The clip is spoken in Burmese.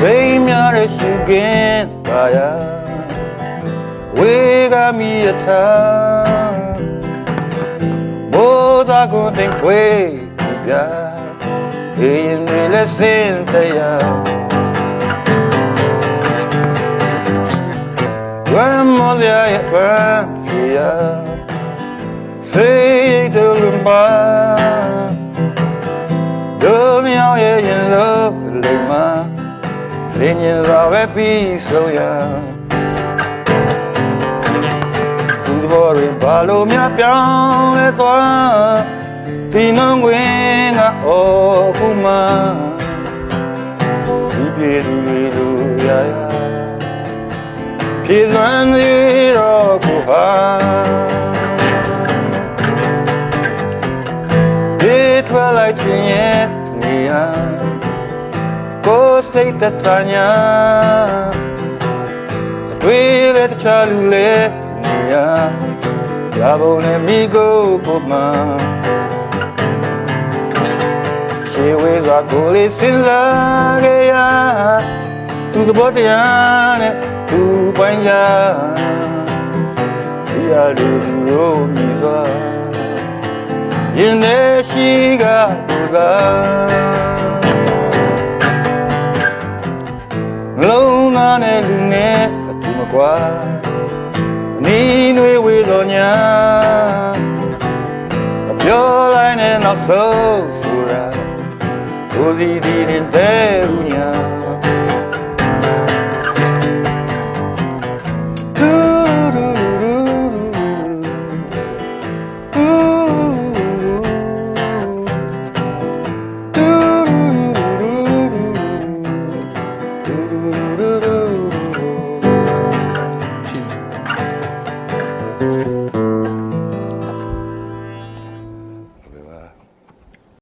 စိတ်များတဲ့ရှုခင်းပါရဝေကမီယထာဘောသာကိုတင်ခွေပြအေးနေလက်စင်တရားဝမ်းမောလျာရဲ့ဝမ်းဖြေရစိတ်တူလုံးပါဒုမြောင်ရဲ့ရင်လို့လိမ္မာစင်ရင်သာပဲပြီးဆုံးရသူ့ဘောရင်ဘာလို့များပြောင်းလဲသွားဒီနှုံးခွင်ကအိုခုမှဒီပြေသူတွေလူရရပြေစွမ်းနေတော့ကိုဟာဒီထွက်လိုက်ခြင်းရဲ့နေရာကိုယ်စိတ်တတညာအတွေ့လက်တခြားလူလေးနေရာရဖို့နဲ့မိကိုပုံမှန်ရှေးဝေးစွာကိုလေးစဉ်းစားခဲ့ရသူသဘောတရားနဲ့သူပိုင်ကြဒီရလူတို့မြည်စွာရင်ထဲရှိကသူကလုံးသားနဲ့လူနဲ့အတူမကွာနီးနွေဝေတော်ညာမပြောလိုက်နဲ့နောက်ဆုံးဆိုတာကိုစီဒီတဲ့ဦးညာ